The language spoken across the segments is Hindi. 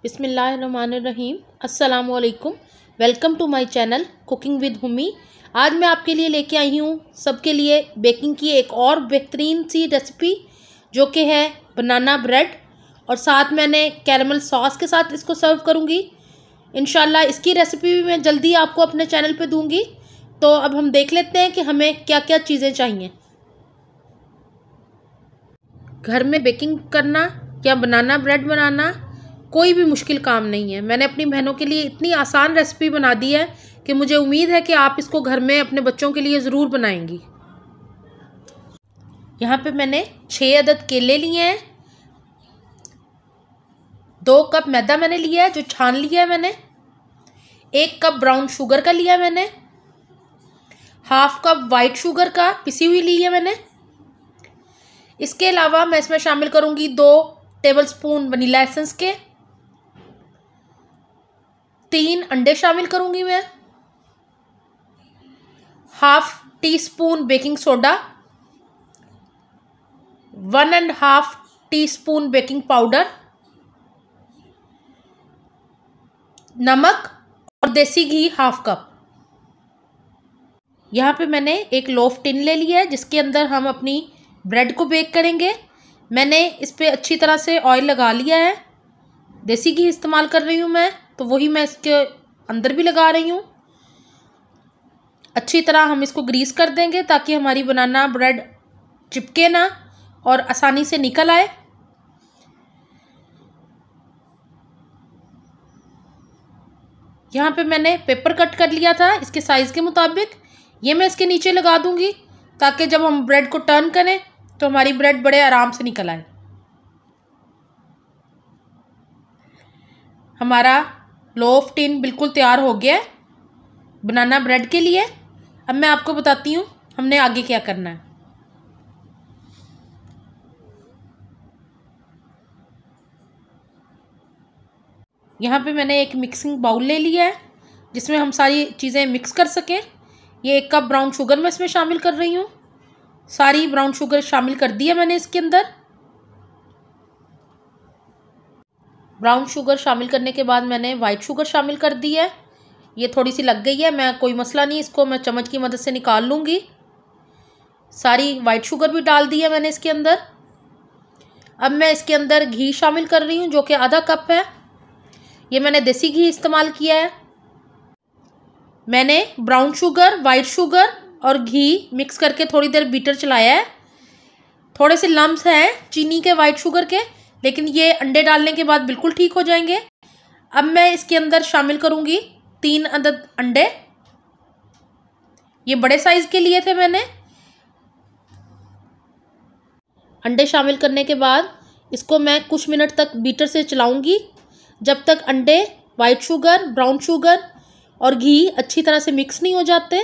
बिस्मिल्लाहिर्रहमानिर्रहीम। अस्सलामुअलैकुम। Welcome to my channel cooking with Humi. आज मैं आपके लिए लेके आई हूँ सबके लिए बेकिंग की एक और बेहतरीन सी रेसिपी, जो कि है बनाना ब्रेड। और साथ मैंने कैरमल सॉस के साथ इसको सर्व करूँगी। इंशाल्लाह इसकी रेसिपी भी मैं जल्दी आपको अपने चैनल पे दूँगी। तो अब हम देख लेते हैं कि हमें क्या क्या चीज़ें चाहिए। घर में बेकिंग करना या बनाना ब्रेड बनाना कोई भी मुश्किल काम नहीं है। मैंने अपनी बहनों के लिए इतनी आसान रेसिपी बना दी है कि मुझे उम्मीद है कि आप इसको घर में अपने बच्चों के लिए ज़रूर बनाएंगी। यहाँ पे मैंने 6 अदद केले लिए हैं, 2 कप मैदा मैंने लिया है जो छान लिया है मैंने, 1 कप ब्राउन शुगर का लिया है मैंने, हाफ कप वाइट शुगर का पिसी हुई ली है मैंने। इसके अलावा मैं इसमें शामिल करूँगी 2 टेबलस्पून वनीला एसेंस के, 3 अंडे शामिल करूंगी मैं, half tea spoon baking soda, 1.5 teaspoon baking powder, नमक और देसी घी हाफ कप। यहाँ पे मैंने एक लोफ टिन ले लिया है जिसके अंदर हम अपनी ब्रेड को बेक करेंगे। मैंने इस पर अच्छी तरह से ऑयल लगा लिया है। देसी घी इस्तेमाल कर रही हूँ मैं, तो वही मैं इसके अंदर भी लगा रही हूँ। अच्छी तरह हम इसको ग्रीस कर देंगे ताकि हमारी बनाना ब्रेड चिपके ना और आसानी से निकल आए। यहाँ पे मैंने पेपर कट कर लिया था इसके साइज़ के मुताबिक। ये मैं इसके नीचे लगा दूँगी ताकि जब हम ब्रेड को टर्न करें तो हमारी ब्रेड बड़े आराम से निकल आए। हमारा लोफ टिन बिल्कुल तैयार हो गया है बनाना ब्रेड के लिए। अब मैं आपको बताती हूँ हमने आगे क्या करना है। यहाँ पे मैंने एक मिक्सिंग बाउल ले लिया है जिसमें हम सारी चीज़ें मिक्स कर सकें। ये 1 कप ब्राउन शुगर मैं इसमें शामिल कर रही हूँ। सारी ब्राउन शुगर शामिल कर दी है मैंने इसके अंदर। ब्राउन शुगर शामिल करने के बाद मैंने वाइट शुगर शामिल कर दी है। ये थोड़ी सी लग गई है, मैं कोई मसला नहीं, इसको मैं चम्मच की मदद से निकाल लूँगी। सारी वाइट शुगर भी डाल दी है मैंने इसके अंदर। अब मैं इसके अंदर घी शामिल कर रही हूँ जो कि आधा कप है। ये मैंने देसी घी इस्तेमाल किया है। मैंने ब्राउन शुगर, वाइट शुगर और घी मिक्स करके थोड़ी देर बीटर चलाया है। थोड़े से लम्स हैं चीनी के, वाइट शुगर के, लेकिन ये अंडे डालने के बाद बिल्कुल ठीक हो जाएंगे। अब मैं इसके अंदर शामिल करूँगी 3 अदद अंडे। ये बड़े साइज़ के लिए थे मैंने। अंडे शामिल करने के बाद इसको मैं कुछ मिनट तक बीटर से चलाऊँगी जब तक अंडे, वाइट शुगर, ब्राउन शुगर और घी अच्छी तरह से मिक्स नहीं हो जाते।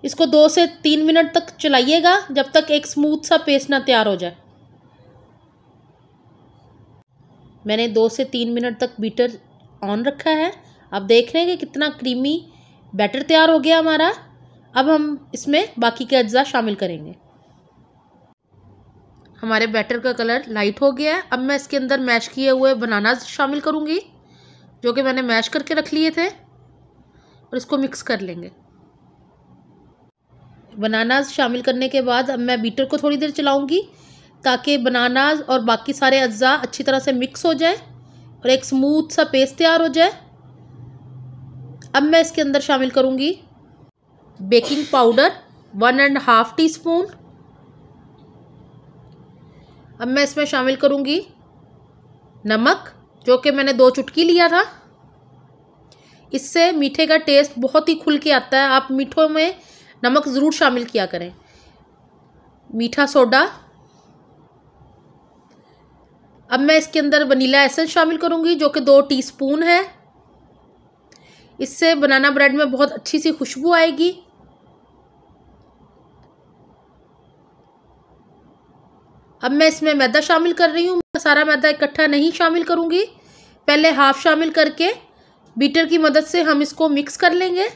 इसको 2 से 3 मिनट तक चलाइएगा जब तक एक स्मूथ सा पेस्ट ना तैयार हो जाए। मैंने 2 से 3 मिनट तक बीटर ऑन रखा है। आप देख रहे हैं कि कितना क्रीमी बैटर तैयार हो गया हमारा। अब हम इसमें बाकी के अज्जा शामिल करेंगे। हमारे बैटर का कलर लाइट हो गया है। अब मैं इसके अंदर मैश किए हुए बनानास शामिल करूँगी जो कि मैंने मैश करके रख लिए थे, और इसको मिक्स कर लेंगे। बनानास शामिल करने के बाद अब मैं बीटर को थोड़ी देर चलाऊँगी ताकि बनानास और बाकी सारे अज्जा अच्छी तरह से मिक्स हो जाए और एक स्मूथ सा पेस्ट तैयार हो जाए। अब मैं इसके अंदर शामिल करूँगी बेकिंग पाउडर 1.5 टीस्पून। अब मैं इसमें शामिल करूँगी नमक जो कि मैंने 2 चुटकी लिया था। इससे मीठे का टेस्ट बहुत ही खुल के आता है। आप मीठों में नमक ज़रूर शामिल किया करें। मीठा सोडा। अब मैं इसके अंदर वनीला एसेंस शामिल करूँगी जो कि 2 टीस्पून है। इससे बनाना ब्रेड में बहुत अच्छी सी खुशबू आएगी। अब मैं इसमें मैदा शामिल कर रही हूँ। मैं सारा मैदा इकट्ठा नहीं शामिल करूँगी, पहले हाफ शामिल करके बीटर की मदद से हम इसको मिक्स कर लेंगे।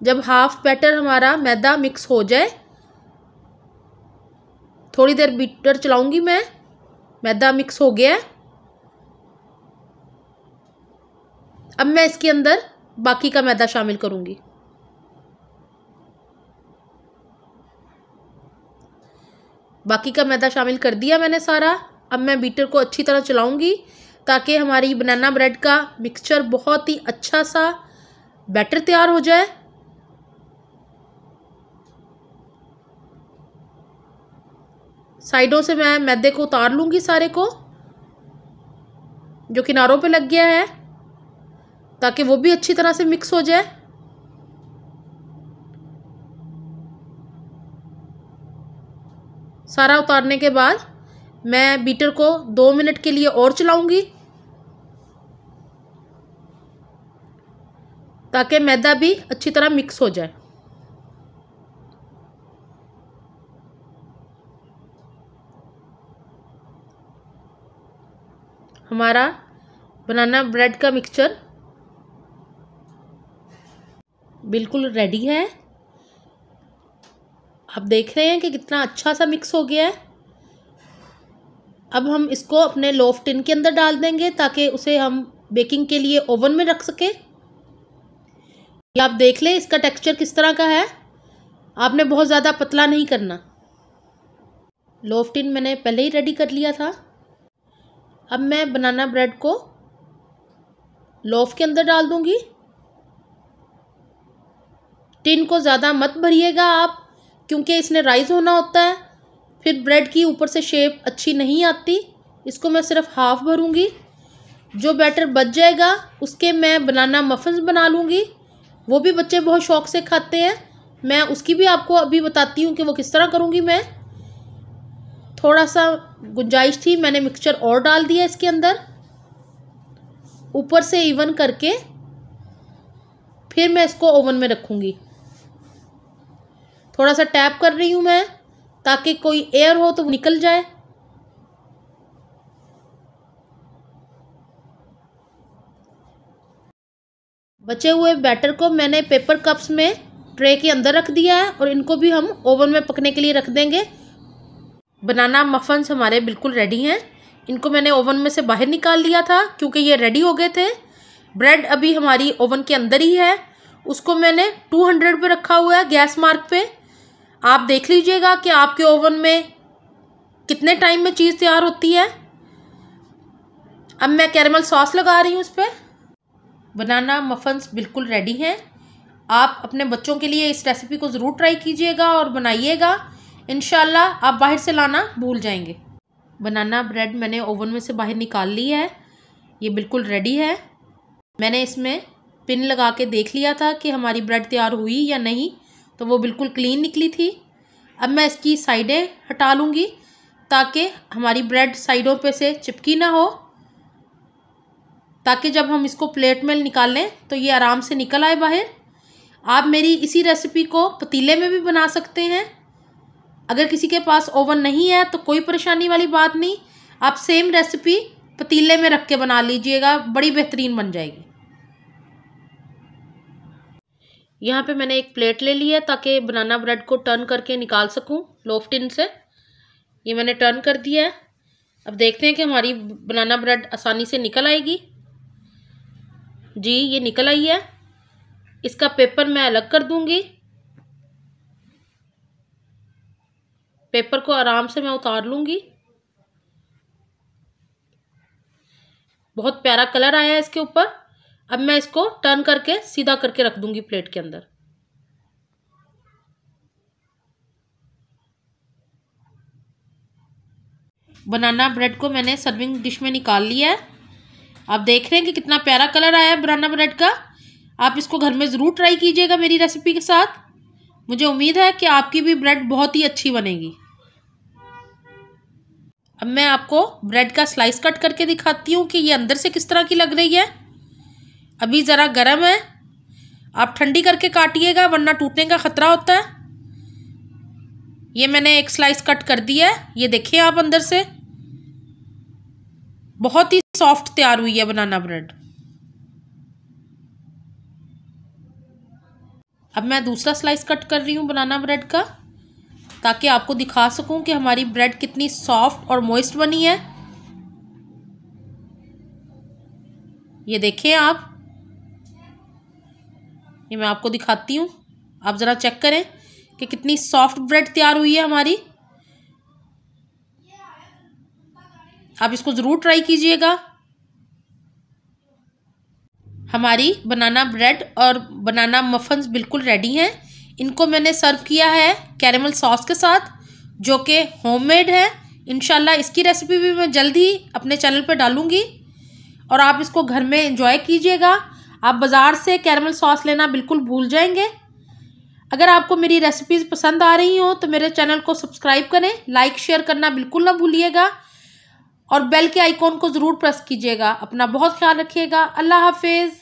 जब हाफ बैटर हमारा मैदा मिक्स हो जाए थोड़ी देर बीटर चलाऊंगी मैं। मैदा मिक्स हो गया है। अब मैं इसके अंदर बाकी का मैदा शामिल करूंगी। बाकी का मैदा शामिल कर दिया मैंने सारा। अब मैं बीटर को अच्छी तरह चलाऊंगी ताकि हमारी बनाना ब्रेड का मिक्सचर बहुत ही अच्छा सा बैटर तैयार हो जाए। साइडों से मैं मैदे को उतार लूंगी सारे को, जो किनारों पे लग गया है, ताकि वो भी अच्छी तरह से मिक्स हो जाए। सारा उतारने के बाद मैं बीटर को 2 मिनट के लिए और चलाऊंगी ताकि मैदा भी अच्छी तरह मिक्स हो जाए। हमारा बनाना ब्रेड का मिक्सचर बिल्कुल रेडी है। आप देख रहे हैं कि कितना अच्छा सा मिक्स हो गया है। अब हम इसको अपने लोफ टिन के अंदर डाल देंगे ताकि उसे हम बेकिंग के लिए ओवन में रख सकें। ये आप देख लें इसका टेक्सचर किस तरह का है। आपने बहुत ज़्यादा पतला नहीं करना। लोफ टिन मैंने पहले ही रेडी कर लिया था। अब मैं बनाना ब्रेड को लोफ के अंदर डाल दूंगी। टिन को ज़्यादा मत भरिएगा आप, क्योंकि इसने राइज होना होता है, फिर ब्रेड की ऊपर से शेप अच्छी नहीं आती। इसको मैं सिर्फ हाफ भरूंगी। जो बैटर बच जाएगा उसके मैं बनाना मफिन्स बना लूँगी। वो भी बच्चे बहुत शौक से खाते हैं। मैं उसकी भी आपको अभी बताती हूँ कि वो किस तरह करूँगी मैं। थोड़ा सा गुंजाइश थी, मैंने मिक्सचर और डाल दिया इसके अंदर, ऊपर से इवन करके फिर मैं इसको ओवन में रखूँगी। थोड़ा सा टैप कर रही हूँ मैं ताकि कोई एयर हो तो वो निकल जाए। बचे हुए बैटर को मैंने पेपर कप्स में ट्रे के अंदर रख दिया है और इनको भी हम ओवन में पकने के लिए रख देंगे। बनाना मफन्स हमारे बिल्कुल रेडी हैं। इनको मैंने ओवन में से बाहर निकाल लिया था क्योंकि ये रेडी हो गए थे। ब्रेड अभी हमारी ओवन के अंदर ही है। उसको मैंने 200 पे रखा हुआ है गैस मार्क पे। आप देख लीजिएगा कि आपके ओवन में कितने टाइम में चीज़ तैयार होती है। अब मैं कैरेमल सॉस लगा रही हूँ इस पर। बनाना मफन्स बिल्कुल रेडी हैं। आप अपने बच्चों के लिए इस रेसिपी को ज़रूर ट्राई कीजिएगा और बनाइएगा। इंशाल्लाह आप बाहर से लाना भूल जाएंगे। बनाना ब्रेड मैंने ओवन में से बाहर निकाल ली है। ये बिल्कुल रेडी है। मैंने इसमें पिन लगा के देख लिया था कि हमारी ब्रेड तैयार हुई या नहीं, तो वो बिल्कुल क्लीन निकली थी। अब मैं इसकी साइडें हटा लूँगी ताकि हमारी ब्रेड साइडों पे से चिपकी ना हो, ताकि जब हम इसको प्लेट में निकालें तो ये आराम से निकल आए बाहर। आप मेरी इसी रेसिपी को पतीले में भी बना सकते हैं। अगर किसी के पास ओवन नहीं है तो कोई परेशानी वाली बात नहीं, आप सेम रेसिपी पतीले में रख के बना लीजिएगा, बड़ी बेहतरीन बन जाएगी। यहाँ पे मैंने एक प्लेट ले ली है ताकि बनाना ब्रेड को टर्न करके निकाल सकूँ लोफ टिन से। ये मैंने टर्न कर दिया है। अब देखते हैं कि हमारी बनाना ब्रेड आसानी से निकल आएगी। जी ये निकल आई है। इसका पेपर मैं अलग कर दूंगी। पेपर को आराम से मैं उतार लूँगी। बहुत प्यारा कलर आया है इसके ऊपर। अब मैं इसको टर्न करके सीधा करके रख दूंगी प्लेट के अंदर। बनाना ब्रेड को मैंने सर्विंग डिश में निकाल लिया है। आप देख रहे हैं कि कितना प्यारा कलर आया है बनाना ब्रेड का। आप इसको घर में ज़रूर ट्राई कीजिएगा मेरी रेसिपी के साथ। मुझे उम्मीद है कि आपकी भी ब्रेड बहुत ही अच्छी बनेगी। अब मैं आपको ब्रेड का स्लाइस कट करके दिखाती हूँ कि ये अंदर से किस तरह की लग रही है। अभी ज़रा गर्म है, आप ठंडी करके काटिएगा वरना टूटने का ख़तरा होता है। ये मैंने एक स्लाइस कट कर दिया है। ये देखिए आप अंदर से बहुत ही सॉफ्ट तैयार हुई है बनाना ब्रेड। अब मैं दूसरा स्लाइस कट कर रही हूँ बनाना ब्रेड का। ताकि आपको दिखा सकूं कि हमारी ब्रेड कितनी सॉफ्ट और मॉइस्ट बनी है। ये देखें आप, ये मैं आपको दिखाती हूँ, आप ज़रा चेक करें कि कितनी सॉफ्ट ब्रेड तैयार हुई है हमारी। आप इसको ज़रूर ट्राई कीजिएगा। हमारी बनाना ब्रेड और बनाना मफ़न्स बिल्कुल रेडी हैं। इनको मैंने सर्व किया है कैरेमल सॉस के साथ, जो कि होममेड है। इंशाल्लाह इसकी रेसिपी भी मैं जल्द ही अपने चैनल पर डालूँगी और आप इसको घर में एंजॉय कीजिएगा। आप बाज़ार से कैरेमल सॉस लेना बिल्कुल भूल जाएंगे। अगर आपको मेरी रेसिपीज़ पसंद आ रही हो तो मेरे चैनल को सब्सक्राइब करें, लाइक शेयर करना बिल्कुल ना भूलिएगा और बेल के आइकॉन को ज़रूर प्रेस कीजिएगा। अपना बहुत ख्याल रखिएगा। अल्लाह हाफिज़।